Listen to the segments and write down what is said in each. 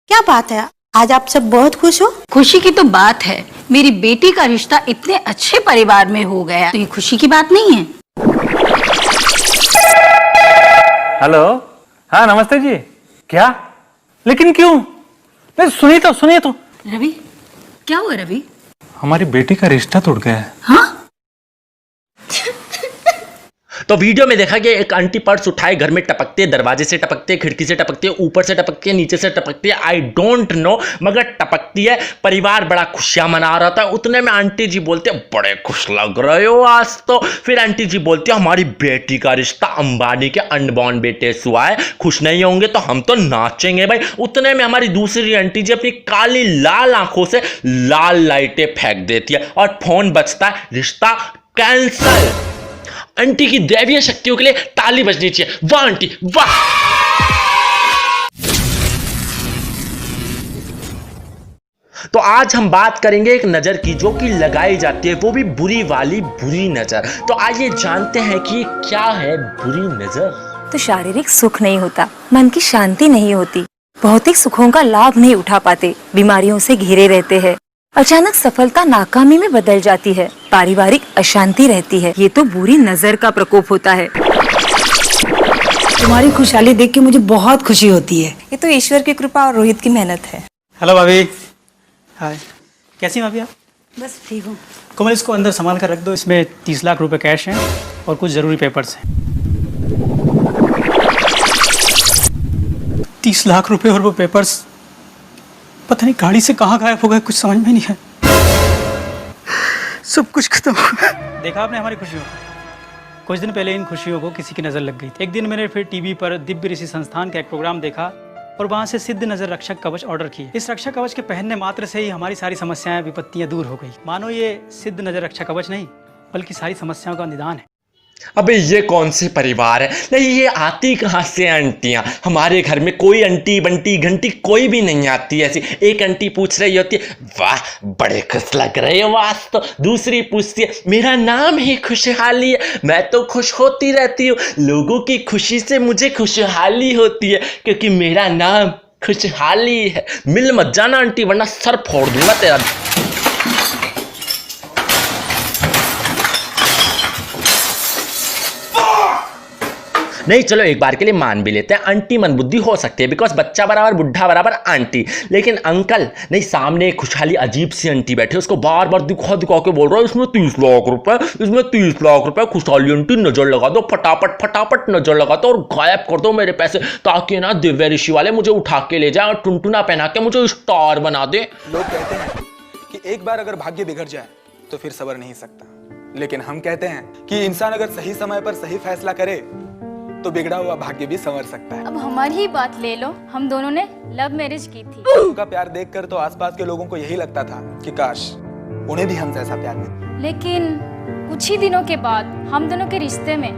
क्या बात है, आज आप सब बहुत खुश हो? खुशी की तो बात है, मेरी बेटी का रिश्ता इतने अच्छे परिवार में हो गया, तो ये खुशी की बात नहीं है। हेलो, हाँ नमस्ते जी। क्या? लेकिन क्यों? नहीं सुनिए तो। रवि, क्या हुआ रवि? हमारी बेटी का रिश्ता टूट गया है। हाँ? तो वीडियो में देखा कि एक आंटी पर्स उठाए, घर में टपकते, दरवाजे से टपकते, खिड़की से टपकते, ऊपर से टपकते, नीचे से टपकती है, आई डोंट नो, मगर टपकती है। परिवार बड़ा खुशियां मना रहा था, उतने में आंटी जी बोलते बड़े खुश लग रहे हो आज तो। फिर आंटी जी बोलती हमारी बेटी का रिश्ता अंबानी के अनबॉर्न बेटे से हुआ है, खुश नहीं होंगे तो हम तो नाचेंगे भाई। उतने में हमारी दूसरी आंटी जी अपनी काली लाल आंखों से लाल लाइटें फेंक देती है और फोन बजता है, रिश्ता कैंसल। आंटी की दैवीय शक्तियों के लिए ताली बजनी चाहिए। वाह आंटी वाह। तो आज हम बात करेंगे एक नजर की जो कि लगाई जाती है, वो भी बुरी वाली बुरी नजर। तो आइए जानते हैं कि क्या है बुरी नजर। तो शारीरिक सुख नहीं होता, मन की शांति नहीं होती, भौतिक सुखों का लाभ नहीं उठा पाते, बीमारियों से घिरे रहते हैं, अचानक सफलता नाकामी में बदल जाती है, पारिवारिक अशांति रहती है। ये तो बुरी नजर का प्रकोप होता है। तुम्हारी खुशहाली देख के मुझे बहुत खुशी होती है। ये तो ईश्वर की कृपा और रोहित की मेहनत है। हेलो भाभी। हाय, कैसी हैं भाभी आप? बस ठीक हूँ। कोमल, इसको अंदर संभाल कर रख दो। इसमें 30 लाख रुपए कैश हैं और कुछ ज़रूरी पेपर्स हैं। 30 लाख रुपए और वो पेपर्स पता नहीं गाड़ी से कहाँ गायब हो गए, कुछ समझ में नहीं है। सब कुछ खत्म हो गया। देखा आपने हमारी खुशियों को? कुछ दिन पहले इन खुशियों को किसी की नज़र लग गई थी। एक दिन मैंने फिर टीवी पर दिव्य ऋषि संस्थान का एक प्रोग्राम देखा और वहाँ से सिद्ध नजर रक्षक कवच ऑर्डर किए। इस रक्षक कवच के पहनने मात्र से ही हमारी सारी समस्याएं, विपत्तियां दूर हो गई। मानो ये सिद्ध नजर रक्षक कवच नहीं, बल्कि सारी समस्याओं का निदान है। अबे ये कौन से परिवार है? नहीं ये आती कहाँ से आंटियां? हमारे घर में कोई आंटी बंटी घंटी कोई भी नहीं आती ऐसी। एक आंटी पूछ रही होती है वाह बड़े खुश लग रहे हो आज तो, दूसरी पूछती है मेरा नाम ही खुशहाली है, मैं तो खुश होती रहती हूँ, लोगों की खुशी से मुझे खुशहाली होती है क्योंकि मेरा नाम खुशहाली है। मिल मत जाना आंटी वरना सर फोड़ दूंगा तेरा। नहीं चलो एक बार के लिए मान भी लेते हैं, आंटी मनबुद्धि हो सकती है, बिकॉज बच्चा बराबर बुढ़ा बराबर आंटी। लेकिन अंकल नहीं, सामने एक खुशहाली अजीब सी आंटी बैठे, उसको बार बार दिखा दिखा के बोल रहा है इसमें 30 लाख रुपए, इसमें 30 लाख रुपए, खुशहाली आंटी नजर लगा दो, फटाफट फटाफट नजर लगा दो और गायब कर दो मेरे पैसे, ताकि ना दिव्य ऋषि वाले मुझे उठा के ले जाए और टुनटुना पहना के मुझे स्टार बना दे। लोग कहते हैं कि एक बार अगर भाग्य बिगड़ जाए तो फिर सबर नहीं सकता, लेकिन हम कहते हैं कि इंसान अगर सही समय पर सही फैसला करे तो बिगड़ा हुआ भाग्य भी संवर सकता है। अब हमारी ही बात ले लो, हम दोनों ने लव मैरिज की थी। उनका प्यार देखकर तो आसपास के लोगों को यही लगता था कि काश उन्हें भी हम जैसा प्यार मिले। लेकिन कुछ ही दिनों के बाद हम दोनों के रिश्ते में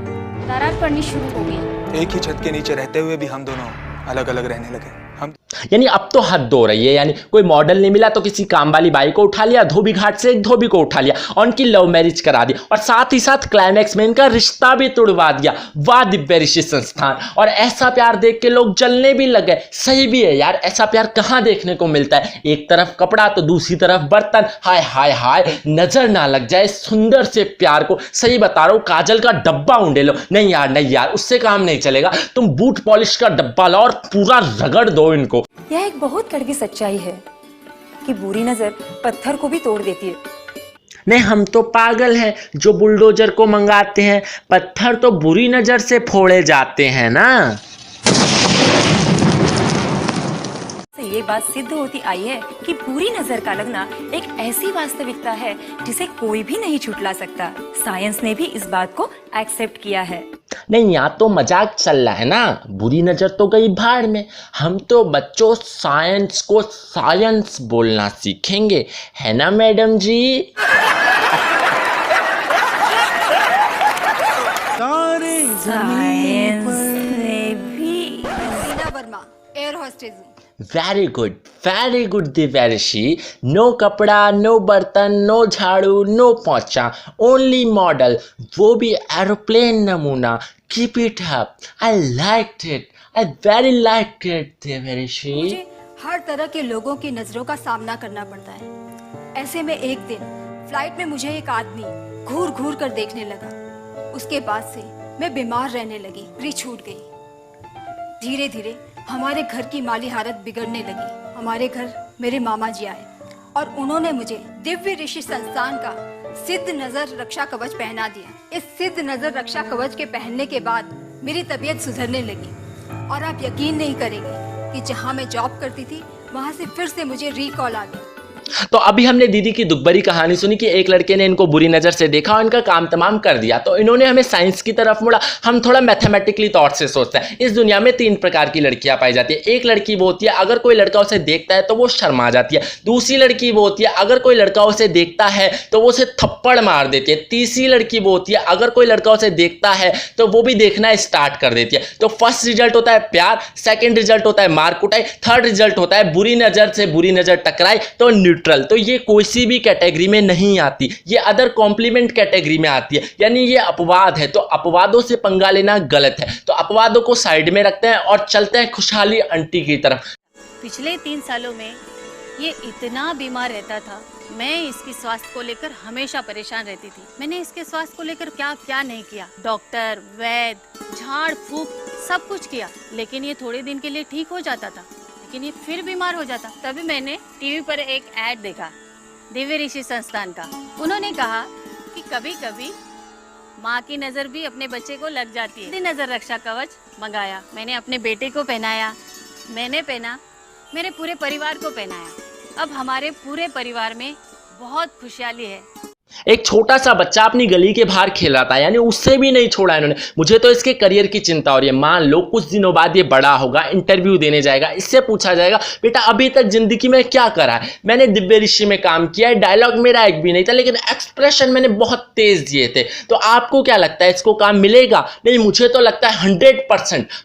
दरार पड़नी शुरू हो गई। एक ही छत के नीचे रहते हुए भी हम दोनों अलग अलग रहने लगे। हम यानी अब तो हद हो रही है, यानी कोई मॉडल नहीं मिला तो किसी काम वाली बाई को उठा लिया, धोबी घाट से एक धोबी को उठा लिया और उनकी लव मैरिज करा दी और साथ ही साथ क्लाइमैक्स में इनका रिश्ता भी तुड़वा दिया। वाह दिव्य ऋषि संस्थान। और ऐसा प्यार देख के लोग जलने भी लगे। सही भी है यार, ऐसा प्यार कहाँ देखने को मिलता है? एक तरफ कपड़ा तो दूसरी तरफ बर्तन। हाय हाय हाय, नजर ना लग जाए सुंदर से प्यार को। सही बता रहा हूँ, काजल का डब्बा ऊंडे लो। नहीं यार उससे काम नहीं चलेगा, तुम बूट पॉलिश का डब्बा लो और पूरा रगड़ दो इनको। यह एक बहुत कड़वी सच्चाई है कि बुरी नजर पत्थर को भी तोड़ देती है। नहीं हम तो पागल हैं जो बुलडोजर को मंगाते हैं, पत्थर तो बुरी नजर से फोड़े जाते हैं ना। ये बात सिद्ध होती आई है कि बुरी नजर का लगना एक ऐसी वास्तविकता है जिसे कोई भी नहीं छुटला सकता। साइंस ने भी इस बात को एक्सेप्ट किया है। नहीं यहाँ तो मजाक चल रहा है ना, बुरी नजर तो गई भाड़ में। हम तो बच्चों साइंस को साइंस बोलना सीखेंगे, है ना मैडम जी? साइंस ने भी। Verma, air hostess. Very good Divya ऋषि। नो कपड़ा, नो बर्तन, नो झाड़ू, नो पोंछा, ओनली मॉडल, वो भी एरोप्लेन नमूना। Keep it up, I liked it, I very liked it Divya ऋषि। हर तरह के लोगों की नजरों का सामना करना पड़ता है। ऐसे में एक दिन फ्लाइट में मुझे एक आदमी घूर घूर कर देखने लगा। उसके बाद से मैं बीमार रहने लगी, नौकरी छूट गई। धीरे धीरे हमारे घर की माली हालत बिगड़ने लगी। हमारे घर मेरे मामा जी आए और उन्होंने मुझे दिव्य ऋषि संस्थान का सिद्ध नजर रक्षा कवच पहना दिया। इस सिद्ध नजर रक्षा कवच के पहनने के बाद मेरी तबीयत सुधरने लगी और आप यकीन नहीं करेंगे कि जहां मैं जॉब करती थी वहां से फिर से मुझे रिकॉल आ गया। तो अभी हमने दीदी की दुखभरी कहानी सुनी कि एक लड़के ने इनको बुरी नज़र से देखा और इनका काम तमाम कर दिया, तो इन्होंने हमें साइंस की तरफ मुड़ा। हम थोड़ा मैथमेटिकली तौर से सोचते हैं। इस दुनिया में 3 प्रकार की लड़कियां पाई जाती है। एक लड़की वो होती है अगर कोई लड़का उसे देखता है तो वो शर्मा जाती है। दूसरी लड़की वो होती है अगर कोई लड़का उसे देखता है तो वो उसे थप्पड़ मार देती है। तीसरी लड़की वो होती है अगर कोई लड़का उसे देखता है तो वो भी देखना स्टार्ट कर देती है। तो फर्स्ट रिजल्ट होता है प्यार, सेकेंड रिजल्ट होता है मार कुटाई, थर्ड रिजल्ट होता है बुरी नज़र से बुरी नज़र टकराई तो न्यूट्रल। तो ये किसी भी कैटेगरी में नहीं आती, ये अदर कॉम्प्लीमेंट कैटेगरी में आती है, यानी ये अपवाद है। तो अपवादों से पंगा लेना गलत है। तो अपवादों को साइड में रखते हैं और चलते हैं खुशहाली आंटी की तरफ। पिछले 3 सालों में ये इतना बीमार रहता था, मैं इसकी स्वास्थ्य को लेकर हमेशा परेशान रहती थी। मैंने इसके स्वास्थ्य को लेकर क्या क्या नहीं किया, डॉक्टर, वैद्य, झाड़ फूक सब कुछ किया, लेकिन ये थोड़े दिन के लिए ठीक हो जाता था, लेकिन ये फिर बीमार हो जाता। तभी मैंने टीवी पर एक ऐड देखा दिव्य ऋषि संस्थान का। उन्होंने कहा कि कभी कभी माँ की नज़र भी अपने बच्चे को लग जाती है। नज़र रक्षा कवच मंगाया, मैंने अपने बेटे को पहनाया, मैंने पहना, मेरे पूरे परिवार को पहनाया। अब हमारे पूरे परिवार में बहुत खुशहाली है। एक छोटा सा बच्चा अपनी गली के बाहर खेल रहा था, यानी उससे भी नहीं छोड़ा इन्होंने। मुझे तो इसके करियर की चिंता हो रही है। मान लो कुछ दिनों बाद ये बड़ा होगा, इंटरव्यू देने जाएगा, इससे पूछा जाएगा बेटा अभी तक जिंदगी में क्या करा है। मैंने दिव्य ऋषि में काम किया है, डायलॉग मेरा एक भी नहीं था, लेकिन एक्सप्रेशन मैंने बहुत तेज दिए थे। तो आपको क्या लगता है इसको काम मिलेगा? नहीं, मुझे तो लगता है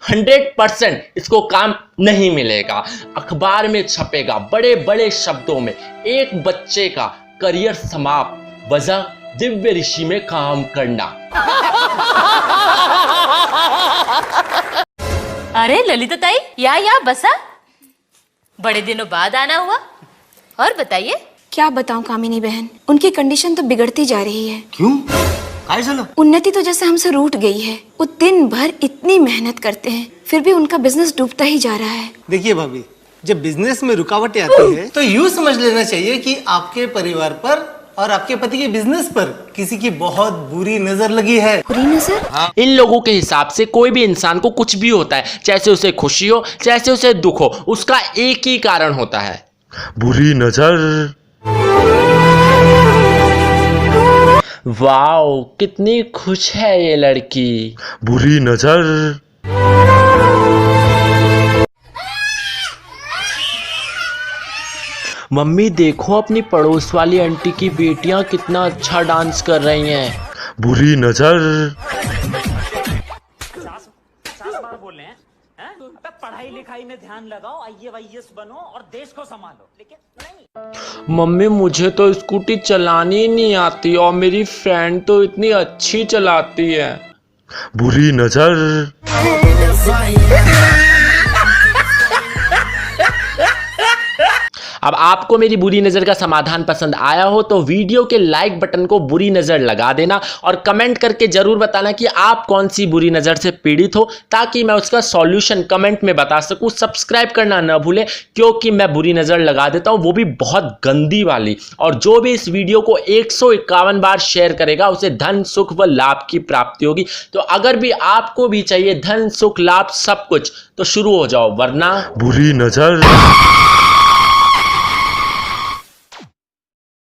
100% इसको काम नहीं मिलेगा। अखबार में छपेगा बड़े बड़े शब्दों में, एक बच्चे का करियर समाप्त, वजह दिव्य ऋषि में काम करना। अरे ललिता ताई, या बसा, बड़े दिनों बाद आना हुआ। और बताइए। क्या बताऊं कामिनी बहन, उनकी कंडीशन तो बिगड़ती जा रही है। क्यों? काय चलो? उन्नति तो जैसे हमसे रूठ गई है। वो दिन भर इतनी मेहनत करते हैं, फिर भी उनका बिजनेस डूबता ही जा रहा है। देखिए भाभी, जब बिजनेस में रुकावटें आती है तो यूँ समझ लेना चाहिए कि आपके परिवार पर और आपके पति के बिजनेस पर किसी की बहुत बुरी नजर लगी है। बुरी नजर? इन लोगों के हिसाब से कोई भी इंसान को कुछ भी होता है, चाहे उसे खुशी हो चाहे उसे दुख हो, उसका एक ही कारण होता है, बुरी नजर। वाओ, कितनी खुश है ये लड़की, बुरी नजर। मम्मी देखो अपनी पड़ोस वाली आंटी की बेटियां कितना अच्छा डांस कर रही हैं, बुरी नजर। बोल रहे हैं पढ़ाई लिखाई में ध्यान लगाओ, IAS बनो और देश को संभालो, लेकिन नहीं। मम्मी मुझे तो स्कूटी चलानी नहीं आती और मेरी फ्रेंड तो इतनी अच्छी चलाती है, बुरी नजर। अब आपको मेरी बुरी नज़र का समाधान पसंद आया हो तो वीडियो के लाइक बटन को बुरी नज़र लगा देना और कमेंट करके ज़रूर बताना कि आप कौन सी बुरी नज़र से पीड़ित हो, ताकि मैं उसका सॉल्यूशन कमेंट में बता सकूं। सब्सक्राइब करना न भूलें, क्योंकि मैं बुरी नज़र लगा देता हूं, वो भी बहुत गंदी वाली। और जो भी इस वीडियो को 151 बार शेयर करेगा उसे धन सुख व लाभ की प्राप्ति होगी। तो अगर भी आपको भी चाहिए धन सुख लाभ सब कुछ, तो शुरू हो जाओ, वरना बुरी नज़र।